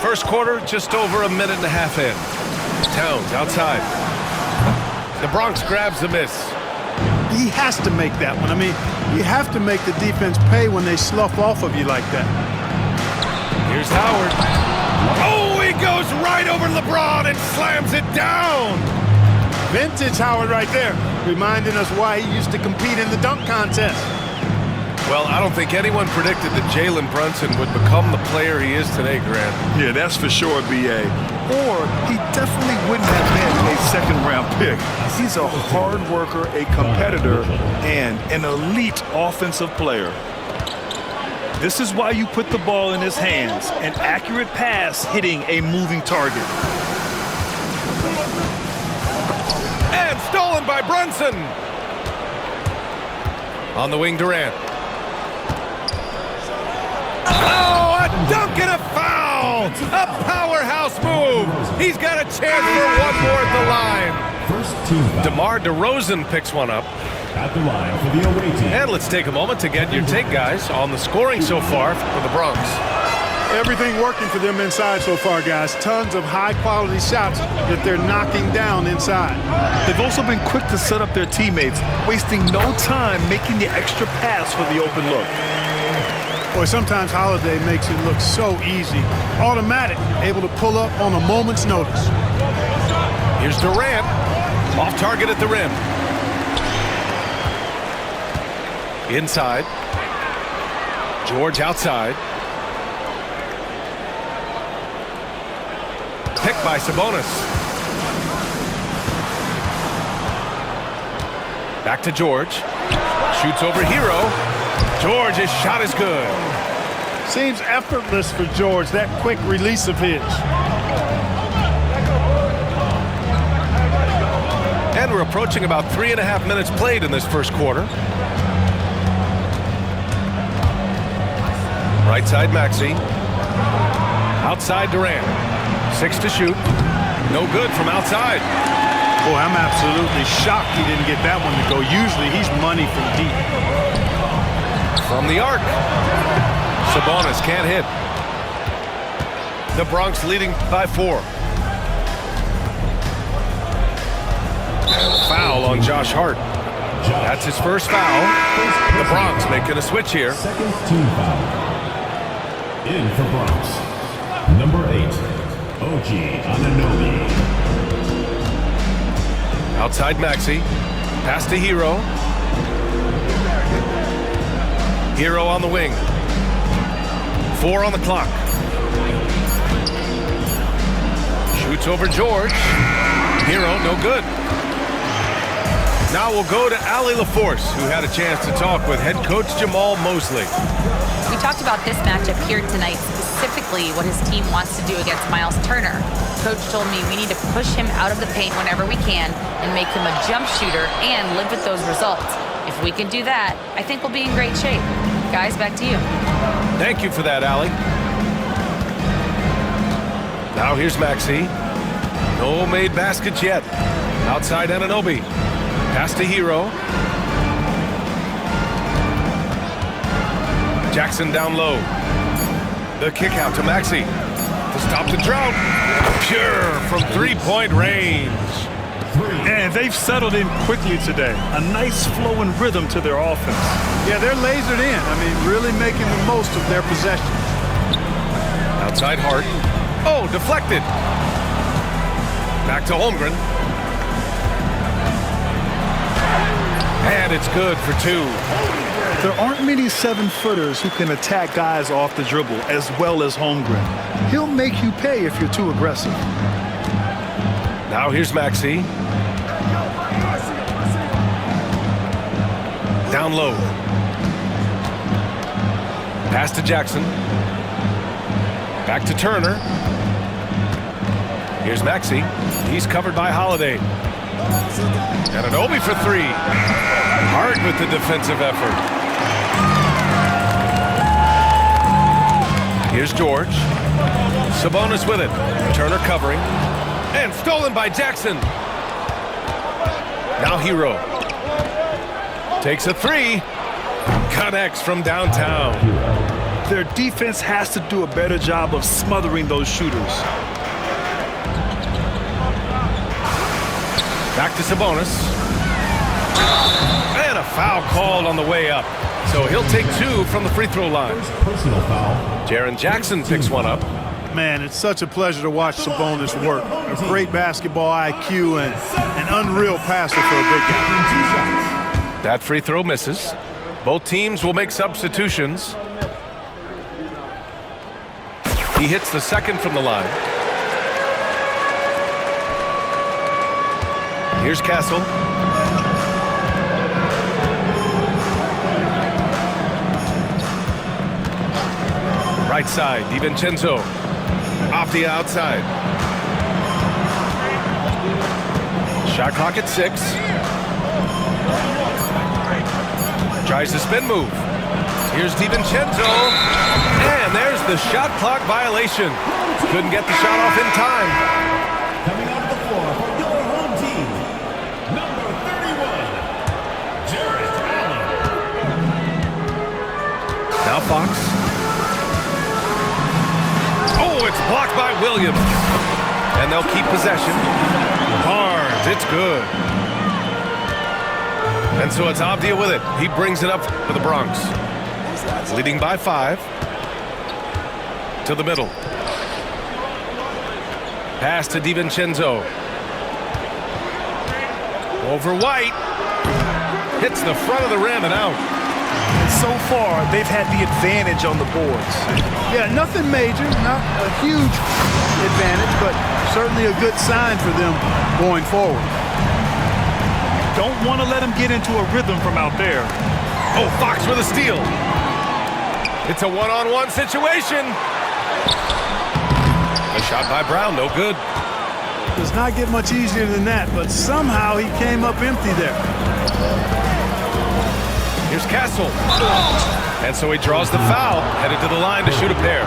First quarter, just over a minute and a half in. Towns outside. The Bronx grabs the miss. He has to make that one. I mean, you have to make the defense pay when they slough off of you like that. Here's Howard. Oh, he goes right over LeBron and slams it down. Vintage Howard right there, reminding us why he used to compete in the dunk contest. Well, I don't think anyone predicted that Jalen Brunson would become the player he is today, Grant. Yeah, that's for sure, B.A. Or he definitely wouldn't have been a second-round pick. He's a hard worker, a competitor, and an elite offensive player. This is why you put the ball in his hands, an accurate pass hitting a moving target. And stolen by Brunson. On the wing, Durant. Oh, a dunk and a foul! A powerhouse move! He's got a chance for one more at the line. First team foul. DeMar DeRozan picks one up. At the line for the away team. And let's take a moment to get your take, guys, on the scoring so far for the Bronx. Everything working for them inside so far, guys. Tons of high-quality shots that they're knocking down inside. They've also been quick to set up their teammates, wasting no time making the extra pass for the open look. Boy, sometimes Holiday makes it look so easy. Automatic, able to pull up on a moment's notice. Here's Durant, off target at the rim. Inside. George outside. Picked by Sabonis. Back to George. Shoots over Hero. George's shot is good. Seems effortless for George, that quick release of his. And we're approaching about 3.5 minutes played in this first quarter. Right side Maxey. Outside Durant. 6 to shoot. No good from outside. Boy, I'm absolutely shocked he didn't get that one to go. Usually he's money from deep. From the arc. Sabonis can't hit. The Bronx leading by 4. And a foul on Josh Hart. That's his first foul. The Bronx making a switch here. Second team foul. In for Bronx. Number 8, OG Anunoby. Outside Maxey. Pass to Hero. Hero on the wing. 4 on the clock. Shoots over George. Hero, no good. Now we'll go to Allie LaForce, who had a chance to talk with head coach Jamal Mosley. We talked about this matchup here tonight, specifically what his team wants to do against Miles Turner. Coach told me we need to push him out of the paint whenever we can and make him a jump shooter and live with those results. If we can do that, I think we'll be in great shape. Guys, back to you. Thank you for that, Allie. Now here's Maxey. No made baskets yet. Outside Anunoby. Pass to Hero. Jackson down low. The kick out to Maxey. To stop the drought. Pure from three-point range. And they've settled in quickly today. A nice flow and rhythm to their offense. Yeah, they're lasered in. I mean, really making the most of their possession. Outside Hart. Oh, deflected. Back to Holmgren. And it's good for 2. There aren't many 7-footers who can attack guys off the dribble as well as Holmgren. He'll make you pay if you're too aggressive. Now here's Maxey. Down low. Pass to Jackson. Back to Turner. Here's Maxey. He's covered by Holiday. Anunoby for 3. Hart with the defensive effort. Here's George. Sabonis with it. Turner covering. And stolen by Jackson. Now Hero. Takes a 3. Connects from downtown. Their defense has to do a better job of smothering those shooters. Back to Sabonis. And a foul called on the way up. So he'll take 2 from the free throw line. Personal foul. Jaren Jackson picks one up. Man, it's such a pleasure to watch Sabonis work. A great basketball IQ and an unreal passer for a big guy. That free throw misses. Both teams will make substitutions. He hits the second from the line. Here's Castle. Right side, DiVincenzo. Off the outside. Shot clock at 6. Tries the spin move. Here's DiVincenzo. And there's the shot clock violation. Couldn't get the shot off in time. Coming onto the floor for your home team, number 31, Jarrett Allen. Now Fox. Oh, it's blocked by Williams. And they'll keep possession. Barnes, it's good. And so it's Avdia with it. He brings it up for the Bronx. Leading by 5. To the middle. Pass to DiVincenzo. Over White. Hits the front of the rim and out. So far, they've had the advantage on the boards. Yeah, nothing major, not a huge advantage, but certainly a good sign for them going forward. Don't want to let them get into a rhythm from out there. Oh, Fox with a steal. It's a one-on-one situation. A shot by Brown, no good. Does not get much easier than that, but somehow he came up empty there. Here's Castle. And so he draws the foul, headed to the line to shoot a pair.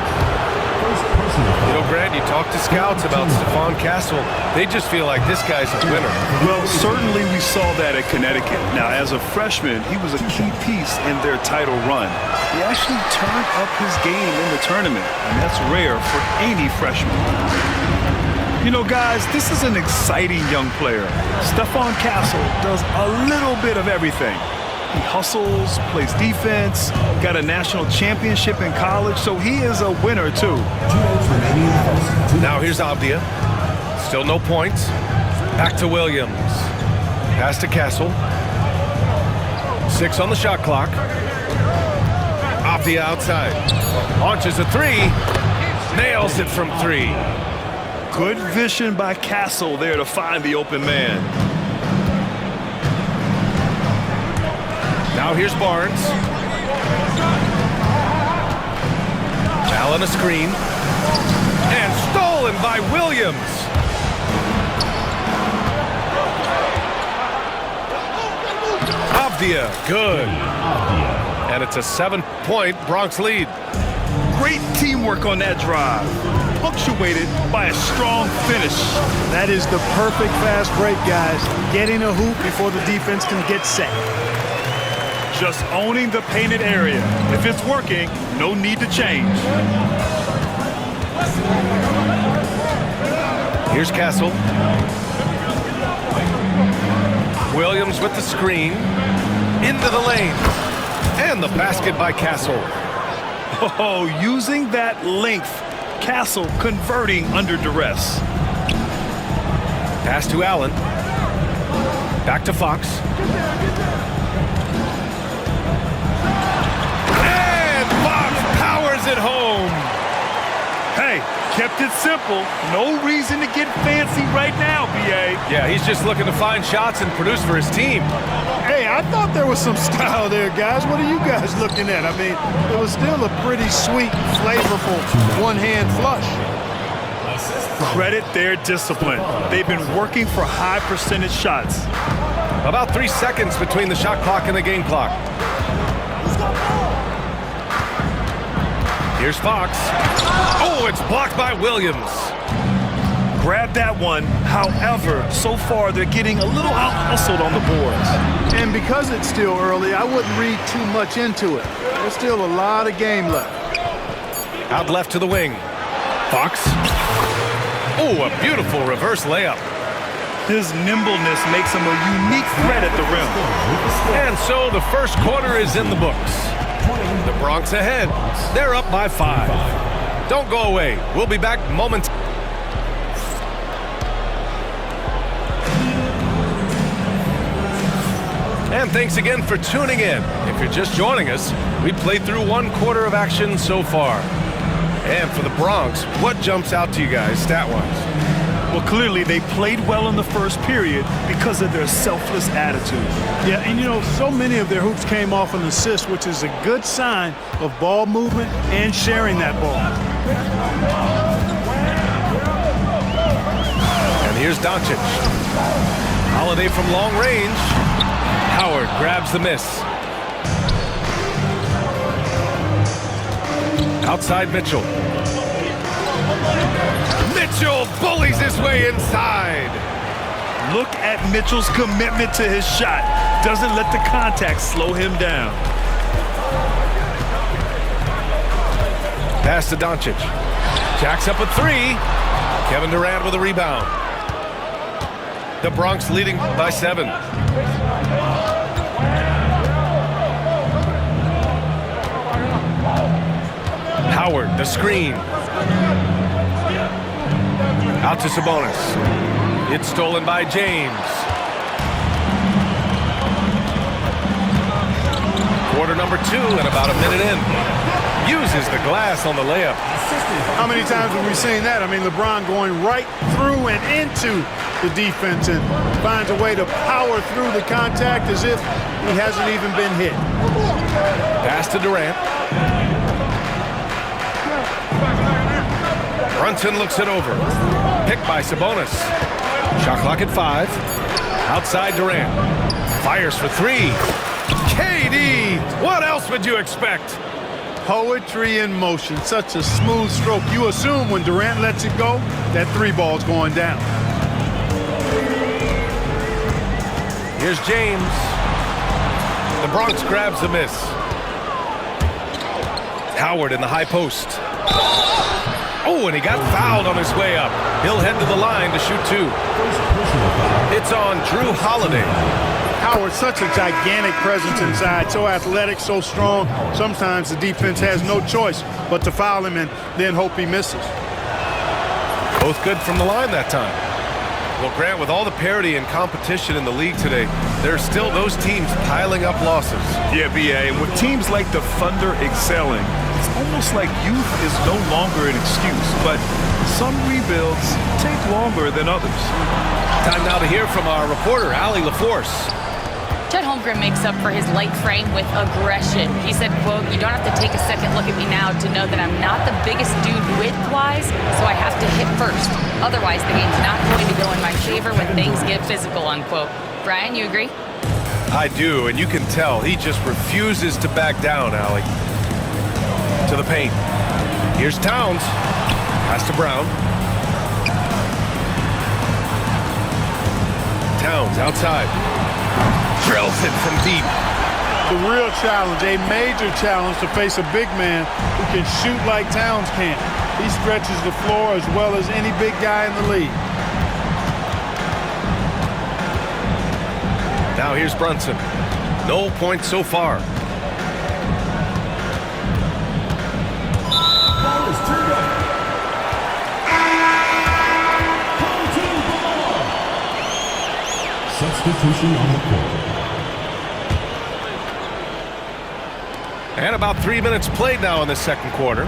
You know, Grant, you talk to scouts about Stephon Castle. They just feel like this guy's a winner. Well, certainly we saw that at Connecticut. Now, as a freshman, he was a key piece in their title run. He actually turned up his game in the tournament, and that's rare for any freshman. You know, guys, this is an exciting young player. Stephon Castle does a little bit of everything. He hustles, plays defense, got a national championship in college, so he is a winner, too. Now here's Avdia. Still no points. Back to Williams. Pass to Castle. 6 on the shot clock. Avdia outside. Launches a 3. Nails it from 3. Good vision by Castle there to find the open man. Now here's Barnes. Allen a screen. And stolen by Williams. Avdia, good. And it's a 7-point Bronx lead. Great teamwork on that drive, punctuated by a strong finish. That is the perfect fast break, guys. Getting a hoop before the defense can get set. Just owning the painted area. If it's working, no need to change. Here's Castle. Williams with the screen. Into the lane. And the basket by Castle. Oh, using that length. Castle converting under duress. Pass to Allen. Back to Fox. And Fox powers it home. Hey, kept it simple. No reason to get fancy right now, B.A. Yeah, he's just looking to find shots and produce for his team. Hey, I thought there was some style there, guys. What are you guys looking at? I mean, it was still a pretty sweet, flavorful one-hand flush. Credit their discipline. They've been working for high percentage shots. About 3 seconds between the shot clock and the game clock. Here's Fox. Oh, it's blocked by Williams. Grab that one. However, so far they're getting a little out-hustled on the boards. And because it's still early, I wouldn't read too much into it. There's still a lot of game left. Out left to the wing. Fox. Oh, a beautiful reverse layup. His nimbleness makes him a unique threat at the rim. And so the first quarter is in the books. The Bronx ahead. They're up by 5. Don't go away. We'll be back momentarily. And thanks again for tuning in. If you're just joining us, we played through 1 quarter of action so far. And for the Bronx, what jumps out to you guys stat-wise? Well, clearly they played well in the first period because of their selfless attitude. Yeah, and you know, so many of their hoops came off an assist, which is a good sign of ball movement and sharing that ball. And here's Doncic. Holiday from long range. Howard grabs the miss. Outside Mitchell. Mitchell bullies his way inside. Look at Mitchell's commitment to his shot. Doesn't let the contact slow him down. Pass to Doncic. Jacks up a 3. Kevin Durant with a rebound. The Bronx leading by 7. Howard, the screen. Out to Sabonis. It's stolen by James. Quarter number 2 and about a minute in. Uses the glass on the layup. How many times have we seen that? I mean, LeBron going right through and into the defense and finds a way to power through the contact as if he hasn't even been hit. Pass to Durant. Brunson looks it over. Picked by Sabonis. Shot clock at 5. Outside Durant. Fires for 3. KD! What else would you expect? Poetry in motion. Such a smooth stroke. You assume when Durant lets it go, that 3 ball's going down. Here's James. The Bronx grabs the miss. Howard in the high post. Oh, and he got fouled on his way up. He'll head to the line to shoot 2. It's on Drew Holiday. Howard, such a gigantic presence inside, so athletic, so strong. Sometimes the defense has no choice but to foul him and then hope he misses. Both good from the line that time. Well, Grant, with all the parity and competition in the league today, there are still those teams piling up losses. Yeah, B.A., and with teams like the Thunder excelling, it's almost like youth is no longer an excuse, but some rebuilds take longer than others. Time now to hear from our reporter, Allie LaForce. Chet Holmgren makes up for his light frame with aggression. He said, quote, "You don't have to take a second look at me now to know that I'm not the biggest dude width-wise, so I have to hit first. Otherwise, the game's not going to go in my favor when things get physical," unquote. Brian, you agree? I do, and you can tell he just refuses to back down, Allie. To the paint. Here's Towns. Pass to Brown. Towns outside. Drills it from deep. The real challenge, a major challenge to face a big man who can shoot like Towns can. He stretches the floor as well as any big guy in the league. Now here's Brunson. No points so far. Ball is turned over. Home team ball. Substitution on the court. And about 3 minutes played now in the second quarter.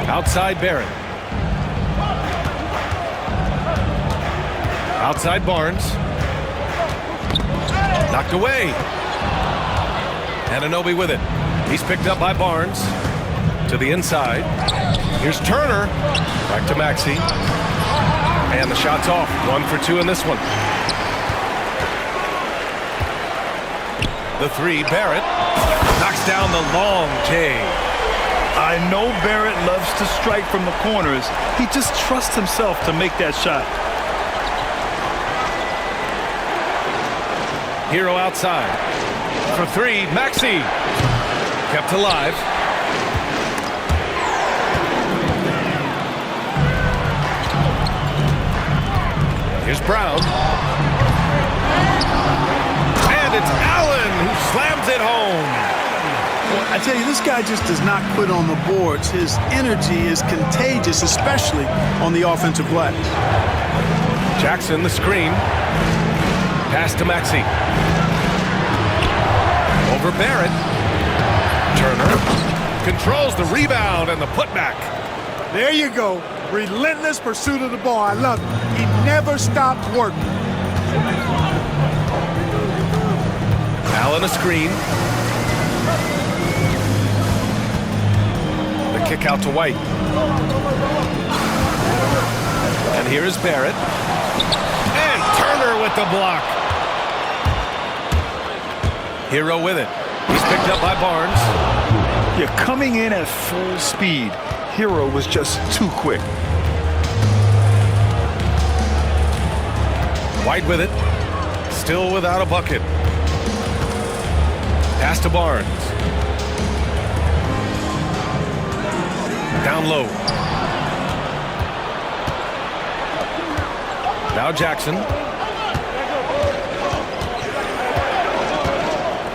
Outside Barrett. Outside Barnes. Knocked away. Anunoby with it. He's picked up by Barnes. To the inside. Here's Turner. Back to Maxey. And the shot's off. 1 for 2 in this one. The 3, Barrett. Knocks down the long J. I know Barrett loves to strike from the corners. He just trusts himself to make that shot. Hero outside. For 3, Maxey. Kept alive. Here's Brown. And it's Allen who slams it home. I tell you, this guy just does not quit on the boards. His energy is contagious, especially on the offensive glass. Jackson, the screen. Pass to Maxey. Over Barrett. Turner controls the rebound and the putback. There you go. Relentless pursuit of the ball. I love it. He never stopped working. Allen a screen. The kick out to White. And here is Barrett. And Turner with the block. Hero with it. He's picked up by Barnes. You're coming in at full speed. Hero was just too quick. White with it. Still without a bucket. Pass to Barnes. Down low. Now Jackson.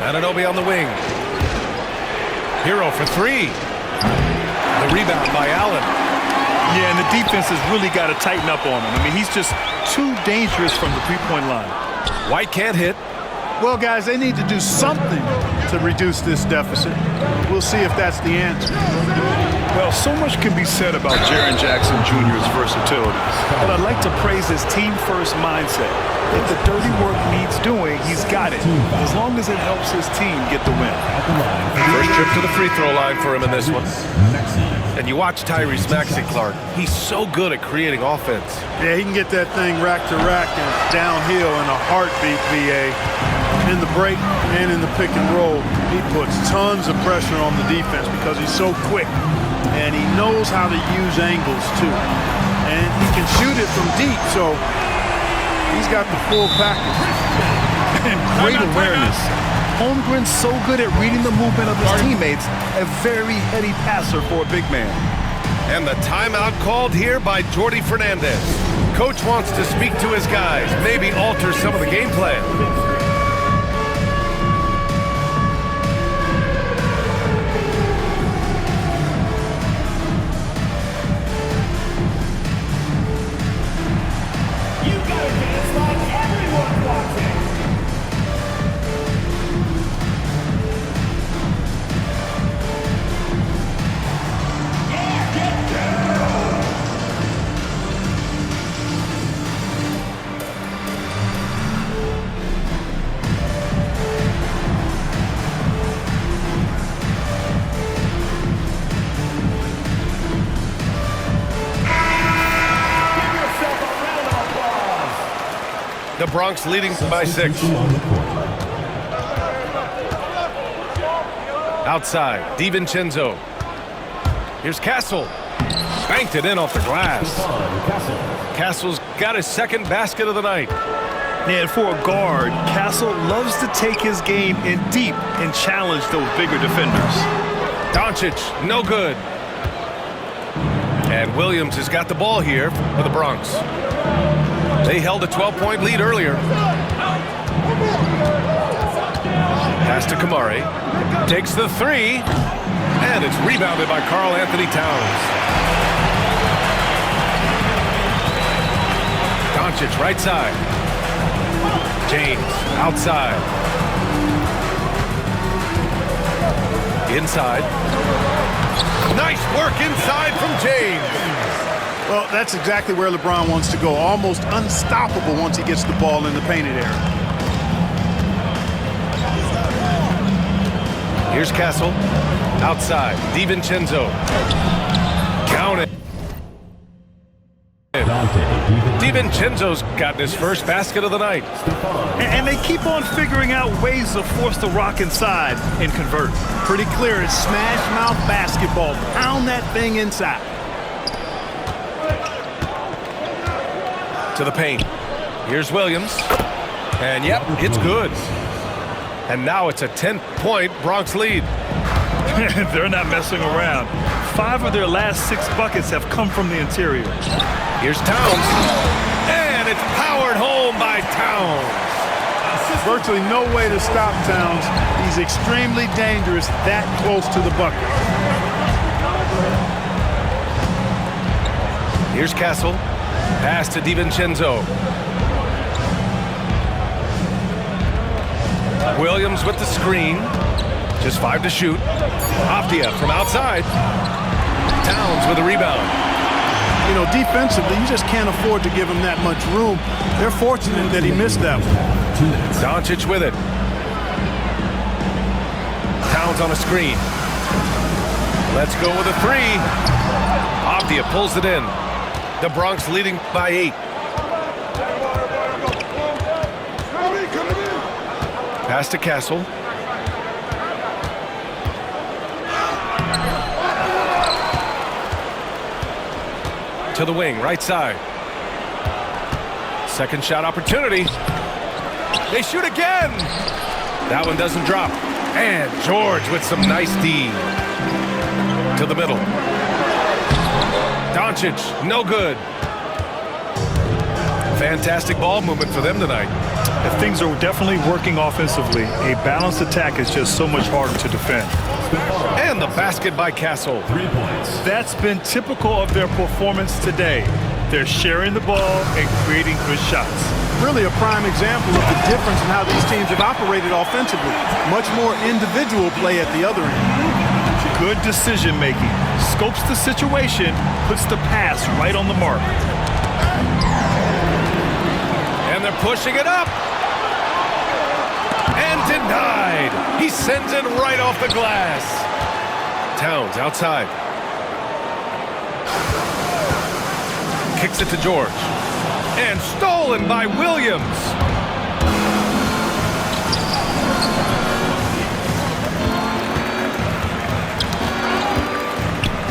Anunoby on the wing. Hero for three. The rebound by Allen. Yeah, and the defense has really got to tighten up on him. I mean, he's just too dangerous from the three-point line. White can't hit. Well, guys, they need to do something to reduce this deficit. We'll see if that's the answer. Well, so much can be said about Jaren Jackson Jr.'s versatility, but I'd like to praise his team-first mindset. If the dirty work needs doing, he's got it, as long as it helps his team get the win. First trip to the free throw line for him in this one. And you watch Tyrese Maxey, Clark. He's so good at creating offense. Yeah, he can get that thing rack to rack and downhill in a heartbeat, VA. In the break and in the pick and roll, he puts tons of pressure on the defense because he's so quick. And he knows how to use angles, too. And he can shoot it from deep, so he's got the full package. And great awareness. Holmgren's so good at reading the movement of his teammates, a very heady passer for a big man. And the timeout called here by Jordi Fernandez. Coach wants to speak to his guys, maybe alter some of the game plan. The Bronx leading by 6. Outside, DiVincenzo. Here's Castle. Banked it in off the glass. Castle's got his second basket of the night. And for a guard, Castle loves to take his game in deep and challenge those bigger defenders. Doncic, no good. And Williams has got the ball here for the Bronx. They held a 12-point lead earlier. Pass to Kamari. Takes the three. And it's rebounded by Karl Anthony Towns. Doncic right side. James outside. Inside. Nice work inside from James. Well, that's exactly where LeBron wants to go. Almost unstoppable once he gets the ball in the painted area. Here's Castle. Outside. DiVincenzo. Count it. DiVincenzo's gotten his first basket of the night. And they keep on figuring out ways to force the rock inside and convert. Pretty clear. It's smash mouth basketball. Pound that thing inside. To the paint. Here's Williams. And yep, it's good. And now it's a 10-point Bronx lead. They're not messing around. 5 of their last 6 buckets have come from the interior. Here's Towns. And it's powered home by Towns. Virtually no way to stop Towns. He's extremely dangerous that close to the bucket. Here's Castle. Pass to DiVincenzo. Williams with the screen. Just 5 to shoot. Avdia from outside. Towns with a rebound. You know, defensively, you just can't afford to give him that much room. They're fortunate that he missed that one. Doncic with it. Towns on a screen. Let's go with a 3. Avdia pulls it in. The Bronx leading by 8. Pass to Castle. To the wing, right side. Second shot opportunity. They shoot again. That one doesn't drop. And George with some nice D. To the middle. Doncic, no good. Fantastic ball movement for them tonight. Things are definitely working offensively. A balanced attack is just so much harder to defend. And the basket by Castle. 3 points. That's been typical of their performance today. They're sharing the ball and creating good shots. Really a prime example of the difference in how these teams have operated offensively. Much more individual play at the other end. Good decision making. Scopes the situation, puts the pass right on the mark. And they're pushing it up. And denied. He sends it right off the glass. Towns outside. Kicks it to George. And stolen by Williams.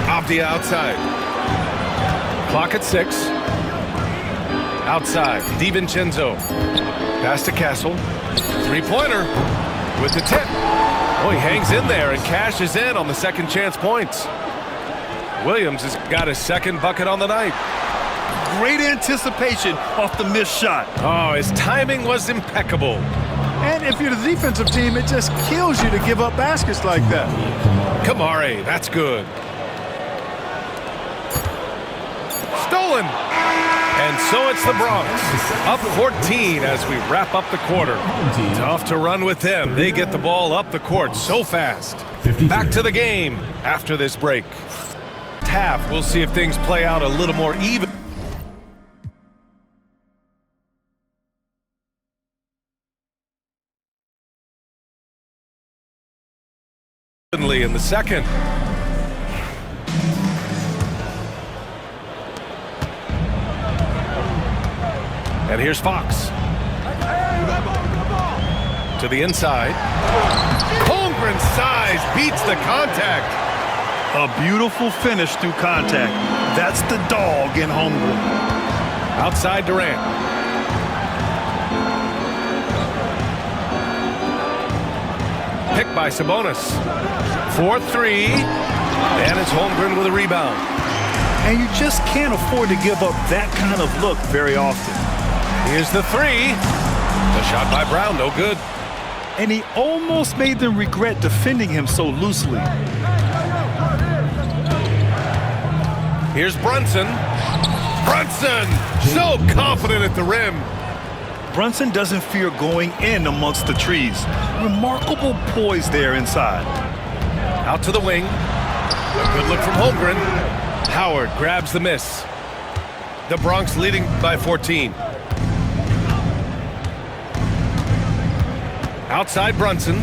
Avdia outside. Clock at 6. Outside, DiVincenzo. Pass to Castle. Three-pointer with the tip. Oh, he hangs in there and cashes in on the second chance points. Williams has got his second bucket on the night. Great anticipation off the missed shot. Oh, his timing was impeccable. And if you're the defensive team, it just kills you to give up baskets like that. Kamari, that's good. Stolen. And so it's the Bronx, up 14 as we wrap up the quarter. Tough to run with them. They get the ball up the court so fast. Back to the game after this break. Half, we'll see if things play out a little more evenly in the second. And here's Fox. To the inside. Holmgren's size beats the contact. A beautiful finish through contact. That's the dog in Holmgren. Outside Durant. Picked by Sabonis. 4-3. And it's Holmgren with a rebound. And you just can't afford to give up that kind of look very often. Here's the 3. The shot by Brown, no good. And he almost made them regret defending him so loosely. Here's Brunson. Brunson, so confident at the rim. Brunson doesn't fear going in amongst the trees. Remarkable poise there inside. Out to the wing. A good look from Holmgren. Howard grabs the miss. The Bronx leading by 14. Outside Brunson.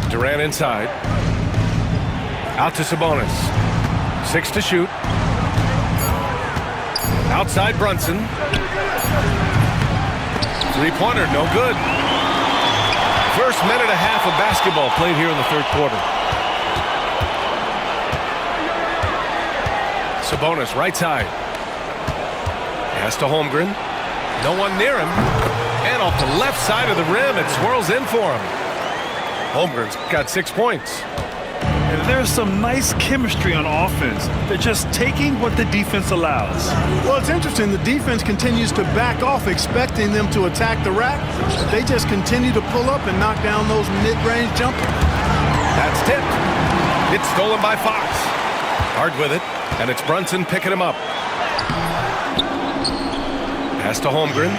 Durant inside. Out to Sabonis. 6 to shoot. Outside Brunson. Three-pointer, no good. First minute and a half of basketball played here in the third quarter. Sabonis, right side. Pass to Holmgren. No one near him. And off the left side of the rim, it swirls in for him. Holmgren's got 6 points. And there's some nice chemistry on offense. They're just taking what the defense allows. Well, it's interesting. The defense continues to back off, expecting them to attack the rack. They just continue to pull up and knock down those mid-range jumpers. That's tipped. It's stolen by Fox. Hard with it, and it's Brunson picking him up. Pass to Holmgren.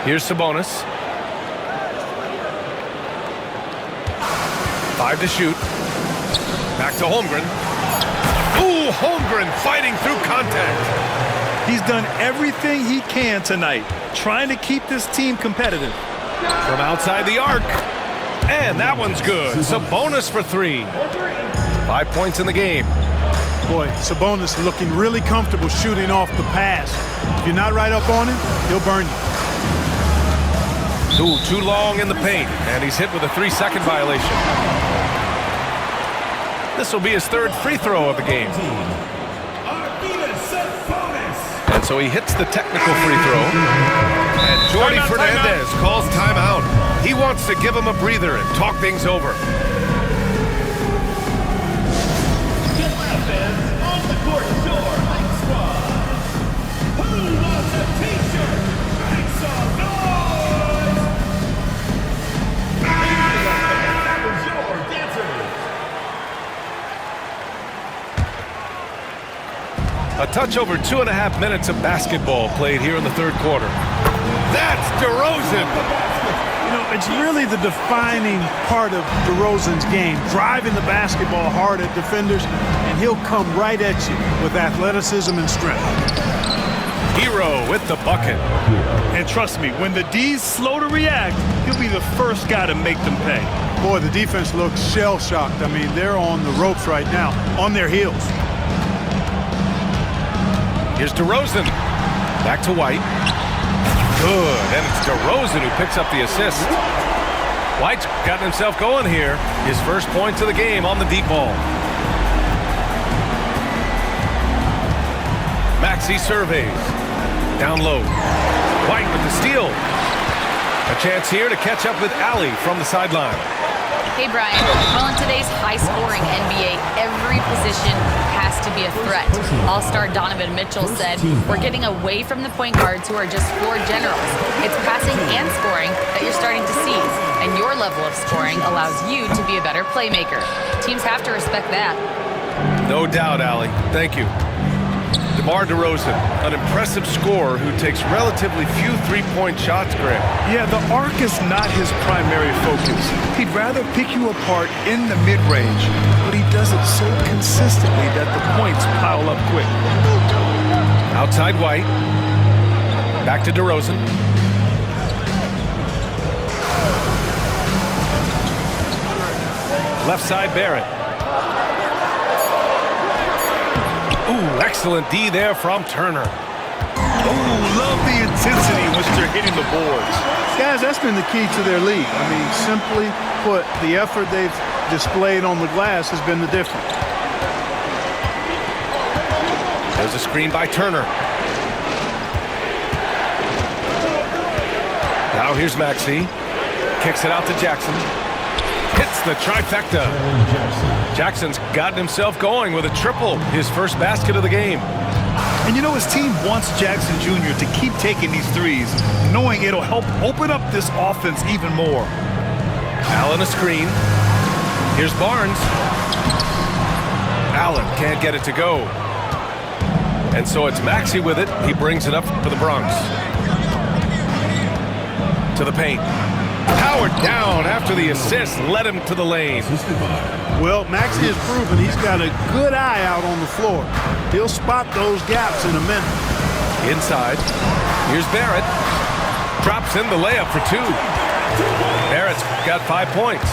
Here's Sabonis. 5 to shoot. Back to Holmgren. Ooh, Holmgren fighting through contact. He's done everything he can tonight, trying to keep this team competitive. From outside the arc. And that one's good. Sabonis for 3. 5 points in the game. Boy, Sabonis looking really comfortable shooting off the pass. If you're not right up on him, he'll burn you. Ooh, too long in the paint. And he's hit with a 3-second violation. This will be his 3rd free throw of the game. And so he hits the technical free throw. And Jordi Fernandez calls timeout. He wants to give him a breather and talk things over. Get loud, fans. On the court, your Hype Squad. Who wants a t-shirt? Make some noise! That was your dancers. A touch over 2.5 minutes of basketball played here in the 3rd quarter. That's DeRozan. You know, it's really the defining part of DeRozan's game, driving the basketball hard at defenders, and he'll come right at you with athleticism and strength. Hero with the bucket. And trust me, when the D's slow to react, he'll be the first guy to make them pay. Boy, the defense looks shell-shocked. I mean, they're on the ropes right now, on their heels. Here's DeRozan. Back to White. Good, and it's DeRozan who picks up the assist. White's gotten himself going here. His first points of the game on the deep ball. Maxey surveys. Down low. White with the steal. A chance here to catch up with Allie from the sideline. Hey, Brian. Well, in today's high-scoring NBA, every position has to be a threat. All-star Donovan Mitchell said, "We're getting away from the point guards who are just floor generals. It's passing and scoring that you're starting to see, and your level of scoring allows you to be a better playmaker. Teams have to respect that." No doubt, Allie. Thank you. DeMar DeRozan, an impressive scorer who takes relatively few three-point shots, Greg. Yeah, the arc is not his primary focus. He'd rather pick you apart in the mid-range, but he does it so consistently that the points pile up quick. Outside White. Back to DeRozan. Left side Barrett. Ooh, excellent D there from Turner. Oh, love the intensity in which they're hitting the boards. Guys, that's been the key to their lead. I mean, simply put, the effort they've displayed on the glass has been the difference. There's a screen by Turner. Now here's Maxey. Kicks it out to Jackson. Hits the trifecta. Jackson's gotten himself going with a triple, his first basket of the game. And you know, his team wants Jackson Jr. to keep taking these threes, knowing it'll help open up this offense even more. Allen a screen. Here's Barnes. Allen can't get it to go. And so it's Maxey with it. He brings it up for the Bronx. To the paint. Powered down after the assist led him to the lane. Well, Maxey has proven he's got a good eye out on the floor. He'll spot those gaps in a minute. Inside. Here's Barrett. Drops in the layup for 2. Barrett's got 5 points.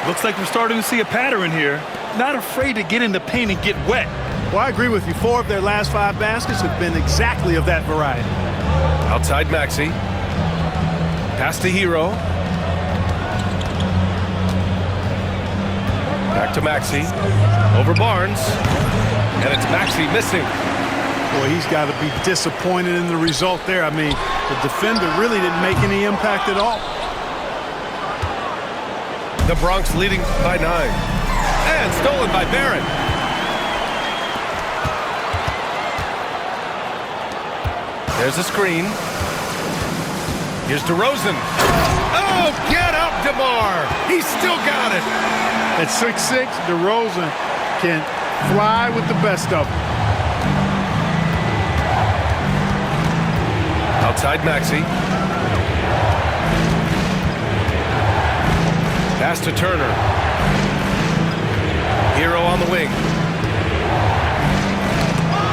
Looks like we're starting to see a pattern here. Not afraid to get in the paint and get wet. Well, I agree with you. 4 of their last 5 baskets have been exactly of that variety. Outside Maxey. Pass to Hero. Back to Maxey. Over Barnes. And it's Maxey missing. Boy, he's got to be disappointed in the result there. I mean, the defender really didn't make any impact at all. The Bronx leading by 9. And stolen by Barrett. There's a screen. Here's DeRozan. Oh, get up, DeMar. He's still got it. At 6'6", DeRozan can fly with the best of them. Outside Maxey. Pass to Turner. Hero on the wing.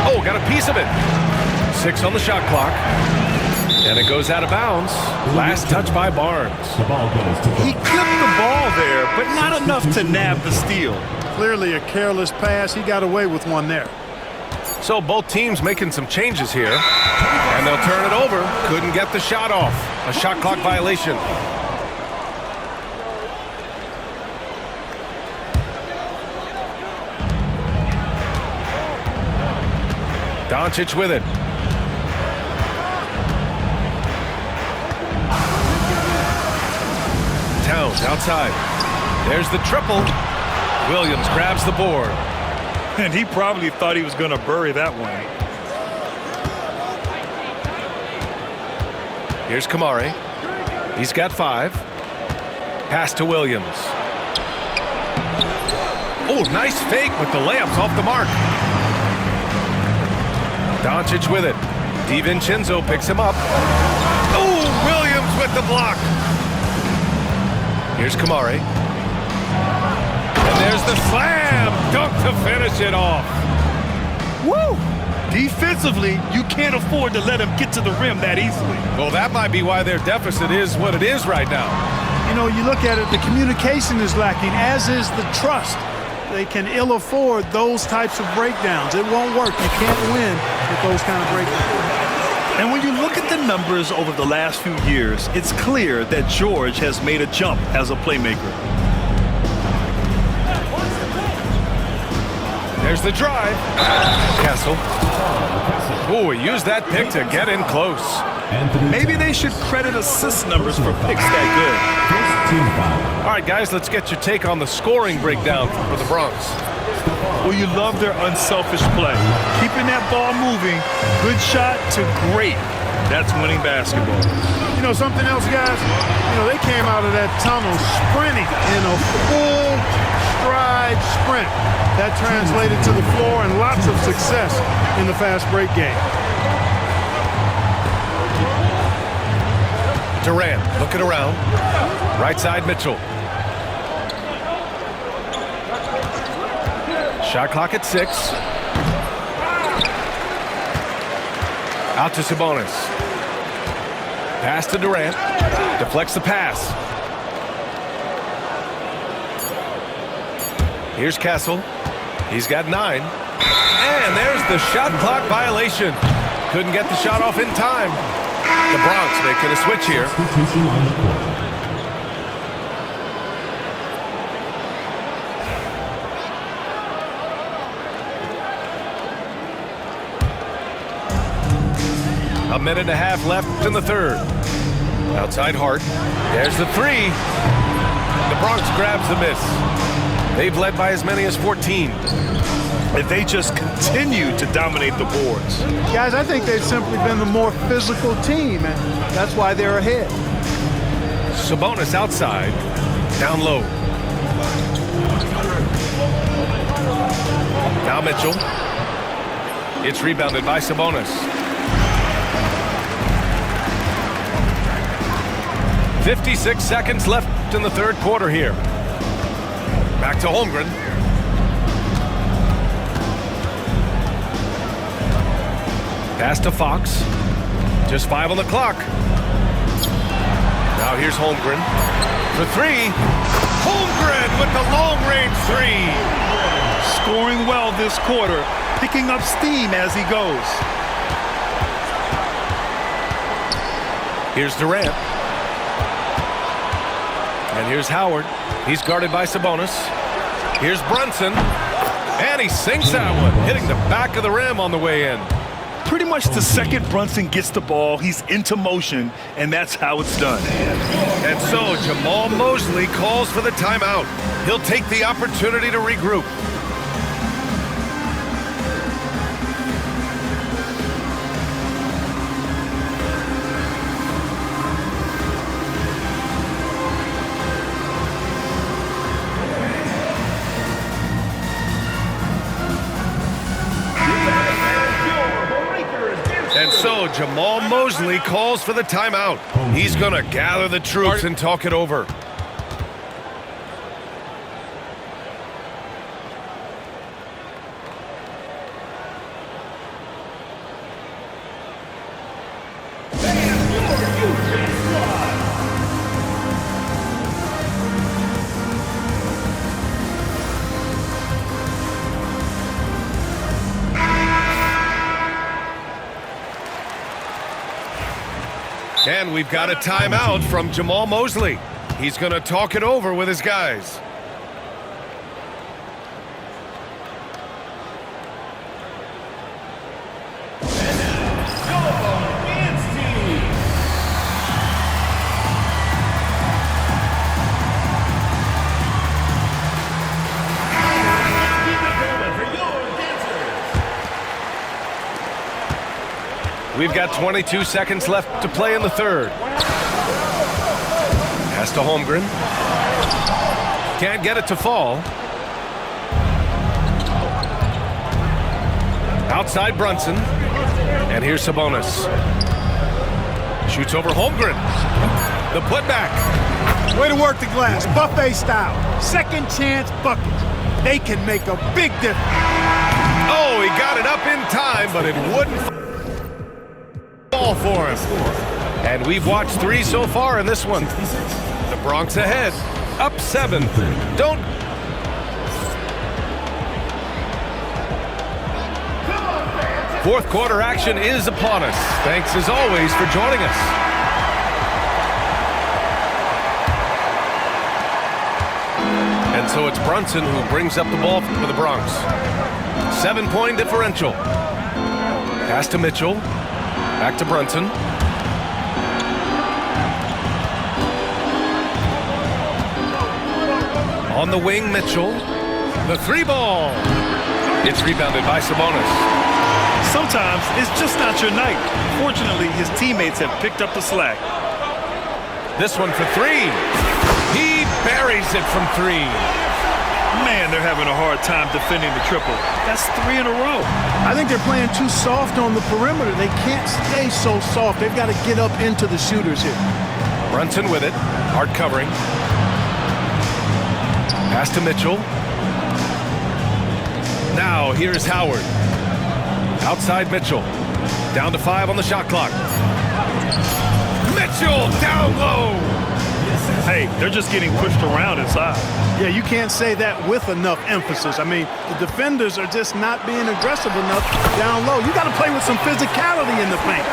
Oh, got a piece of it. 6 on the shot clock. And it goes out of bounds. Last touch by Barnes. The ball goes to He clipped the ball there, but not enough to nab the steal. Clearly a careless pass. He got away with one there. So both teams making some changes here. And they'll turn it over. Couldn't get the shot off. A shot clock violation. Doncic with it. Towns outside. There's the triple. Williams grabs the board. And he probably thought he was going to bury that one. Here's Kamari. He's got 5. Pass to Williams. Oh, nice fake with the layups off the mark. Doncic with it. DiVincenzo picks him up. Oh, Williams with the block. Here's Kamari. And there's the slam dunk to finish it off. Woo! Defensively, you can't afford to let him get to the rim that easily. Well, that might be why their deficit is what it is right now. You know, you look at it, the communication is lacking, as is the trust. They can ill afford those types of breakdowns. It won't work. You can't win with those kind of breakdowns. And when you look at the numbers over the last few years, it's clear that George has made a jump as a playmaker. There's the drive. Castle. Oh, he used that pick to get in close. Maybe they should credit assist numbers for picks that good. All right, guys, let's get your take on the scoring breakdown for the Bronx. Well, you love their unselfish play. Keeping that ball moving, good shot to great. That's winning basketball. You know something else, guys? You know, they came out of that tunnel sprinting in a full stride sprint. That translated to the floor and lots of success in the fast break game. Durant looking around. Right side, Mitchell. Shot clock at 6. Out to Sabonis. Pass to Durant. Deflects the pass. Here's Castle. He's got 9. And there's the shot clock violation. Couldn't get the shot off in time. The Bronx making a switch here. A minute and a half left in the third. Outside Hart. There's the 3. The Bronx grabs the miss. They've led by as many as 14. And they just continue to dominate the boards. Guys, I think they've simply been the more physical team, and that's why they're ahead. Sabonis outside. Down low. Now Mitchell. It's rebounded by Sabonis. 56 seconds left in the third quarter here. Back to Holmgren. Pass to Fox. Just 5 on the clock. Now here's Holmgren. For 3. Holmgren with the long-range 3. Scoring well this quarter, picking up steam as he goes. Here's Durant. And here's Howard. He's guarded by Sabonis. Here's Brunson. And he sinks that one, hitting the back of the rim on the way in. Pretty much the second Brunson gets the ball, he's into motion, and that's how it's done. And so Jamal Mosley calls for the timeout. He'll take the opportunity to regroup. And so Jamal Mosley calls for the timeout. He's going to gather the troops and talk it over. And we've got a timeout from Jamal Mosley. He's going to talk it over with his guys. We've got 22 seconds left to play in the third. Pass to Holmgren. Can't get it to fall. Outside Brunson. And here's Sabonis. Shoots over Holmgren. The putback. Way to work the glass, buffet style. Second chance buckets. They can make a big difference. Oh, he got it up in time, but it wouldn't fall for him. And we've watched 3 so far in this one. The Bronx ahead, up 7. Don't. Fourth quarter action is upon us. Thanks as always for joining us. And so it's Brunson who brings up the ball for the Bronx. 7-point differential. Pass to Mitchell. Back to Brunson. On the wing, Mitchell. The 3-ball. It's rebounded by Sabonis. Sometimes it's just not your night. Fortunately, his teammates have picked up the slack. This one for 3. He buries it from 3. Man, they're having a hard time defending the triple. That's 3 in a row. I think they're playing too soft on the perimeter. They can't stay so soft. They've got to get up into the shooters here. Brunson with it. Hard covering. Pass to Mitchell. Now here's Howard. Outside Mitchell. Down to 5 on the shot clock. Mitchell down low. Hey, they're just getting pushed around inside. Yeah, you can't say that with enough emphasis. I mean, the defenders are just not being aggressive enough down low. You got to play with some physicality in the paint.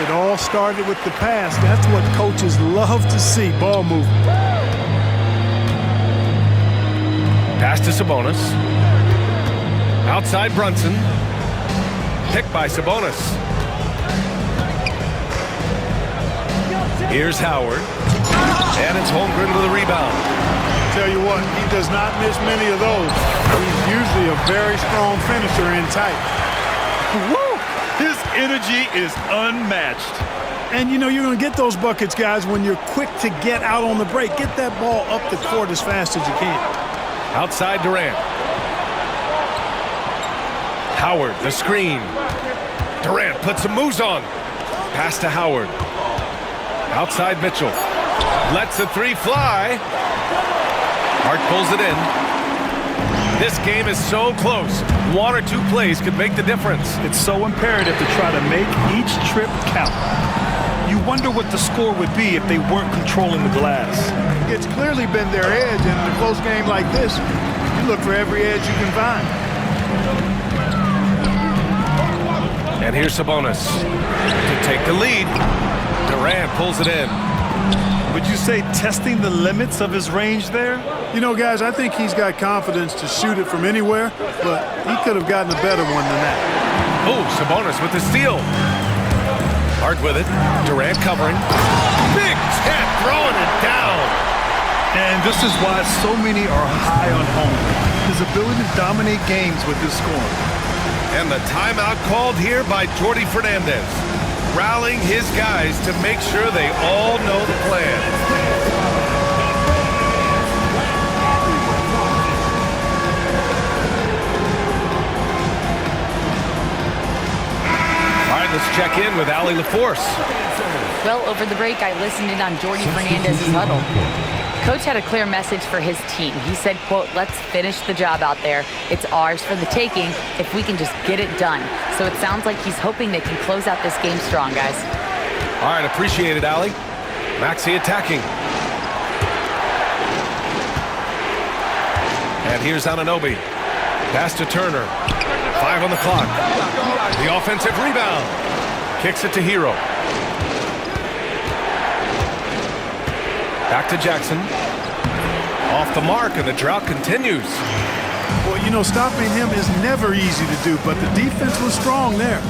It all started with the pass. That's what coaches love to see, ball movement. Pass to Sabonis. Outside Brunson. Picked by Sabonis. Here's Howard. And it's Holmgren with a rebound. Tell you what, he does not miss many of those. He's usually a very strong finisher in tight. Woo! His energy is unmatched. And you know you're going to get those buckets, guys, when you're quick to get out on the break. Get that ball up the court as fast as you can. Outside Durant. Howard, the screen. Durant puts some moves on. Pass to Howard. Outside Mitchell. Lets the 3 fly. Hart pulls it in. This game is so close. 1 or 2 plays could make the difference. It's so imperative to try to make each trip count. You wonder what the score would be if they weren't controlling the glass. It's clearly been their edge, and in a close game like this, you look for every edge you can find. And here's Sabonis to take the lead. Durant pulls it in. Would you say testing the limits of his range there? You know, guys, I think he's got confidence to shoot it from anywhere, but he could have gotten a better one than that. Oh, Sabonis with the steal. Hart with it. Durant covering. Big tap, throwing it down. And this is why so many are high on Holmgren. His ability to dominate games with his scoring. And the timeout called here by Jordi Fernandez, rallying his guys to make sure they all know the plan. All right, let's check in with Allie LaForce. Well, over the break, I listened in on Jordi Fernandez's huddle. Coach had a clear message for his team. He said, quote, let's finish the job out there. It's ours for the taking if we can just get it done. So it sounds like he's hoping they can close out this game strong, guys. All right, appreciate it, Allie. Maxey attacking. And here's Anunoby. Pass to Turner. 5 on the clock. The offensive rebound. Kicks it to Hero. Back to Jackson. Off the mark, and the drought continues. Well, you know, stopping him is never easy to do, but the defense was strong there.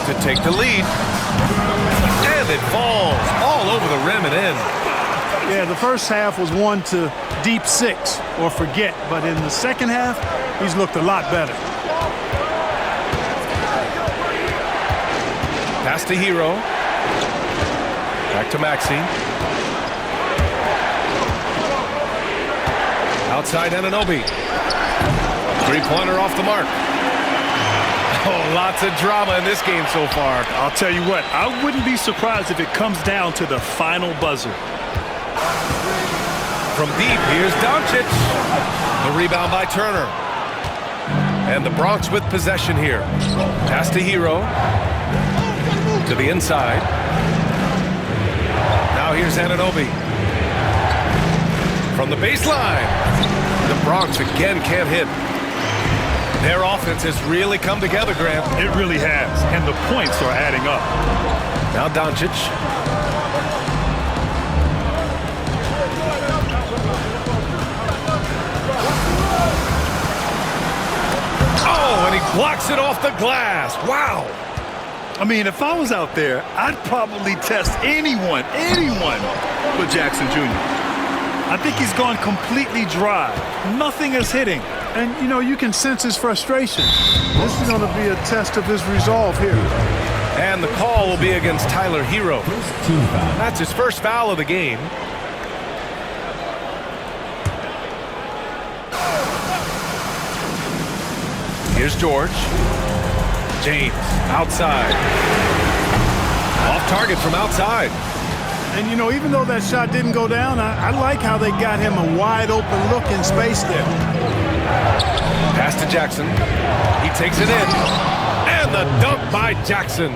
To take the lead. And it falls all over the rim and in. Yeah, the first half was one to deep 6 or forget, but in the second half, he's looked a lot better. Pass to Hero. Back to Maxey. Outside Anunoby. Three-pointer off the mark. Oh, lots of drama in this game so far. I'll tell you what, I wouldn't be surprised if it comes down to the final buzzer. From deep, here's Doncic. The rebound by Turner. And the Bronx with possession here. Pass to Hero. To the inside. Now here's Anunoby. From the baseline. The Bronx again can't hit. Their offense has really come together, Grant. It really has, and the points are adding up. Now Doncic. Oh, and he blocks it off the glass. Wow. I mean, if I was out there, I'd probably test anyone but Jackson Jr. I think he's gone completely dry. Nothing is hitting. And, you know, you can sense his frustration. This is going to be a test of his resolve here. And the call will be against Tyler Hero. That's his first foul of the game. Here's George. James, outside. Off target from outside. And, you know, even though that shot didn't go down, I like how they got him a wide open look in space there. Pass to Jackson. He takes it in. And the dunk by Jackson.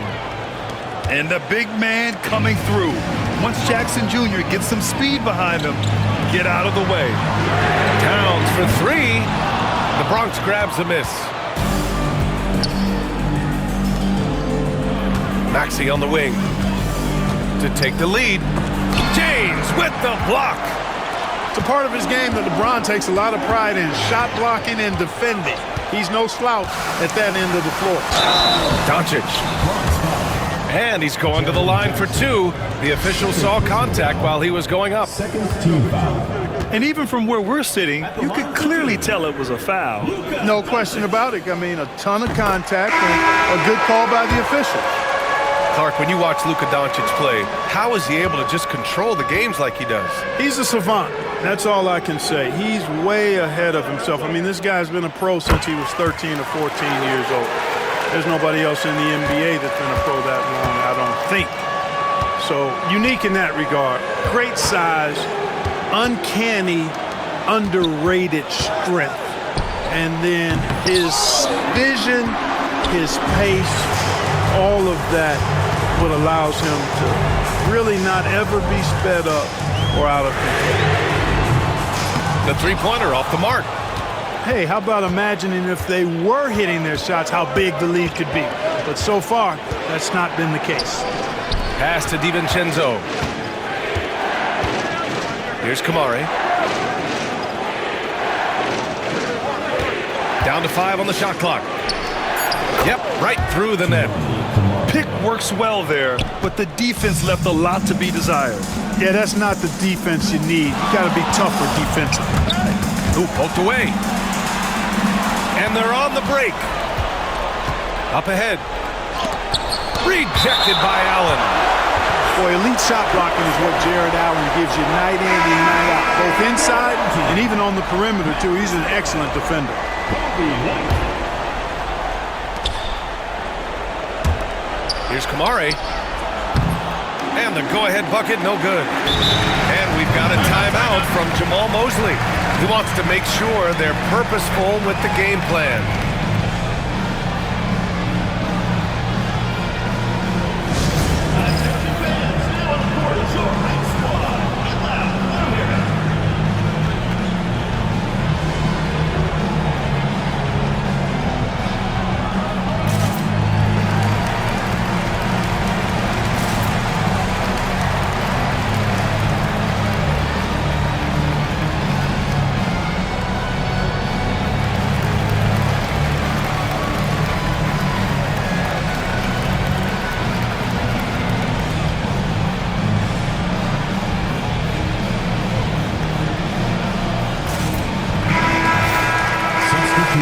And the big man coming through. Once Jackson Jr. gets some speed behind him, get out of the way. Towns for 3. The Bronx grabs the miss. Maxey on the wing to take the lead. James with the block. It's a part of his game that LeBron takes a lot of pride in, shot blocking and defending. He's no slouch at that end of the floor. Doncic. And he's going to the line for 2. The official saw contact while he was going up. And even from where we're sitting, you could clearly tell it was a foul. No question about it. I mean, a ton of contact and a good call by the official. Clark, when you watch Luka Doncic play, how is he able to just control the games like he does? He's a savant. That's all I can say. He's way ahead of himself. I mean, this guy's been a pro since he was 13 or 14 years old. There's nobody else in the NBA that's been a pro that long, I don't think. So, unique in that regard. Great size, uncanny, underrated strength. And then his vision, his pace, all of that what allows him to really not ever be sped up or out of control. The three-pointer off the mark. Hey, how about imagining if they were hitting their shots, how big the lead could be. But so far, that's not been the case. Pass to DiVincenzo. Here's Kamari. Down to 5 on the shot clock. Yep, right through the net. Pick works well there, but the defense left a lot to be desired. Yeah, that's not the defense you need. You got to be tougher defensively. Ooh, poked away. And they're on the break. Up ahead. Rejected by Allen. Boy, elite shot blocking is what Jared Allen gives you night in and night out, both inside and even on the perimeter, too. He's an excellent defender. Here's Kamare. And the go-ahead bucket, no good. And we've got a timeout from Jamal Mosley. He wants to make sure they're purposeful with the game plan.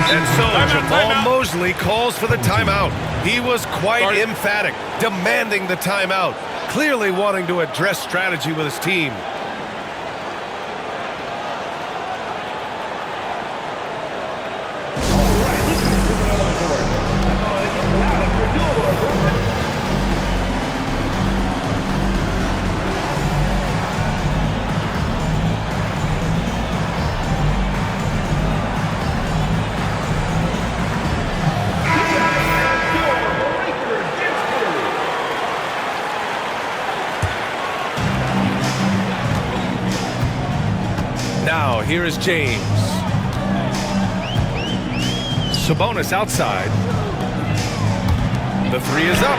And so Jamal Mosley calls for the timeout. He was quite emphatic, demanding the timeout, clearly wanting to address strategy with his team. Now, here is James. Sabonis outside. The three is up.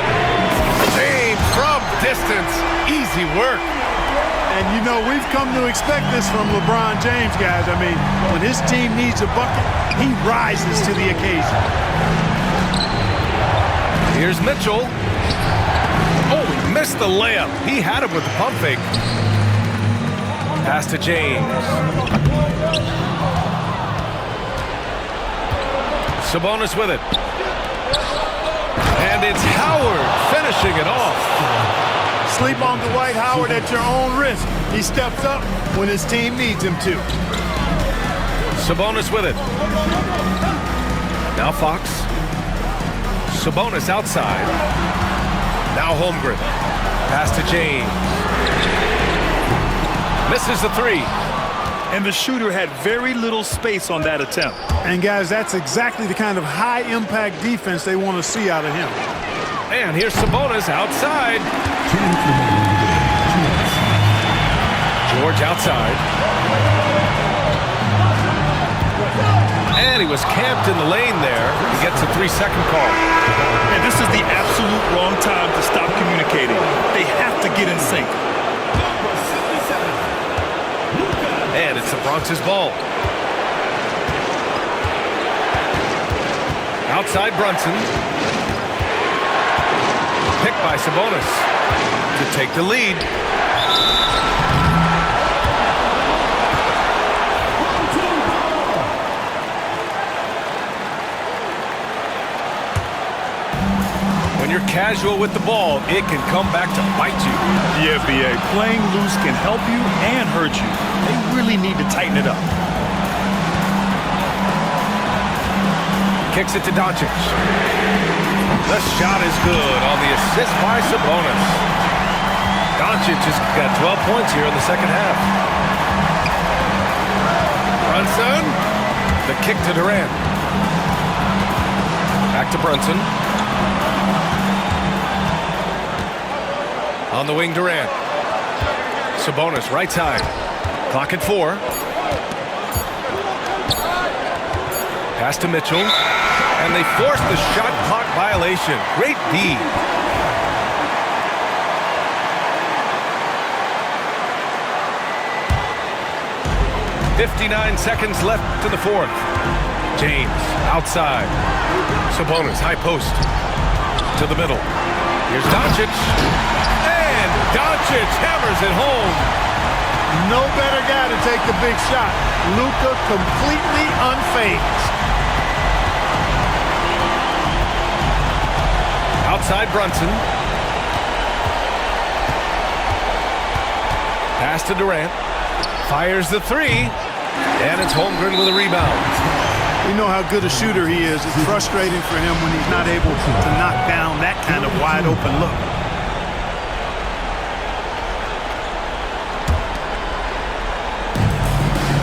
James from distance. Easy work. And, you know, we've come to expect this from LeBron James, guys. I mean, when his team needs a bucket, he rises to the occasion. Here's Mitchell. Oh, he missed the layup. He had it with the pump fake. Pass to James. Sabonis with it. And it's Howard finishing it off. Sleep on Dwight Howard at your own risk. He steps up when his team needs him to. Sabonis with it. Now Fox. Sabonis outside. Now Holmgren. Pass to James. Misses the three. And the shooter had very little space on that attempt. And, guys, that's exactly the kind of high-impact defense they want to see out of him. And here's Sabonis outside. George outside. And he was camped in the lane there. He gets a 3-second call. And this is the absolute wrong time to stop communicating. They have to get in sync. And it's the Bronx's ball. Outside Brunson. Picked by Sabonis to take the lead. When you're casual with the ball, it can come back to bite you. Yeah, B.A. Playing loose can help you and hurt you. They really need to tighten it up. Kicks it to Doncic. The shot is good on the assist by Sabonis. Doncic has got 12 points here in the second half. Brunson. The kick to Durant. Back to Brunson. On the wing, Durant. Sabonis, right side. Clock at 4. Pass to Mitchell. And they force the shot clock violation. Great D. .59 seconds left in the fourth. James outside. Sabonis, high post to the middle. Here's Doncic. And Doncic hammers it home. No better guy to take the big shot. Luka completely unfazed. Outside Brunson. Pass to Durant. Fires the three. And it's Holmgren with a rebound. You know how good a shooter he is. It's frustrating for him when he's not able to knock down that kind of wide open look.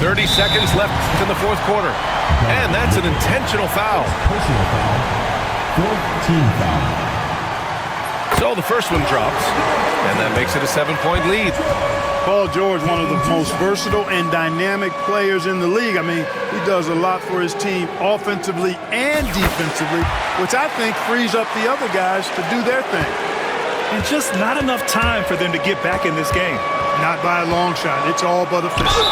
.30 seconds left in the fourth quarter. And that's an intentional foul. Personal foul. Fourth team foul. So the first one drops. And that makes it a 7-point lead. Paul George, one of the most versatile and dynamic players in the league. I mean, he does a lot for his team offensively and defensively, which I think frees up the other guys to do their thing. And just not enough time for them to get back in this game. Not by a long shot. It's all but official.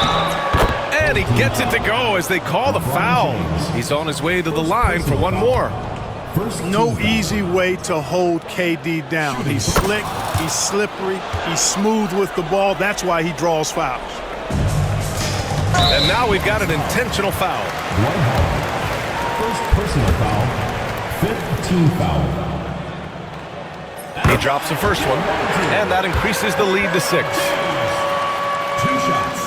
And he gets it to go as they call the foul. He's on his way to the line for one more. No easy way to hold KD down. He's slick, he's slippery, he's smooth with the ball. That's why he draws fouls. And now we've got an intentional foul. First personal foul. Fifth team foul. He drops the first one, and that increases the lead to 6. 2 shots.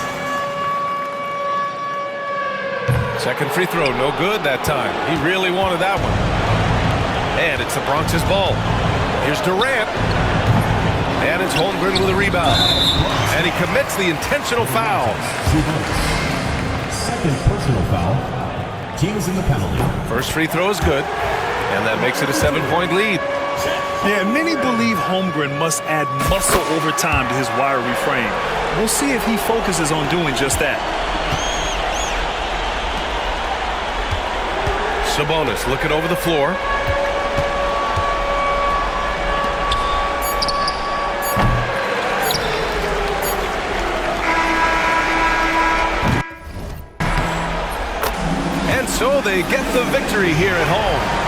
Second free throw, no good that time. He really wanted that one. And it's the Bronx's ball. Here's Durant. And it's Holmgren with a rebound. And he commits the intentional foul. Second personal foul. Kings in the penalty. First free throw is good. And that makes it a 7-point lead. Yeah, many believe Holmgren must add muscle over time to his wiry frame. We'll see if he focuses on doing just that. Sabonis looking over the floor. And so they get the victory here at home.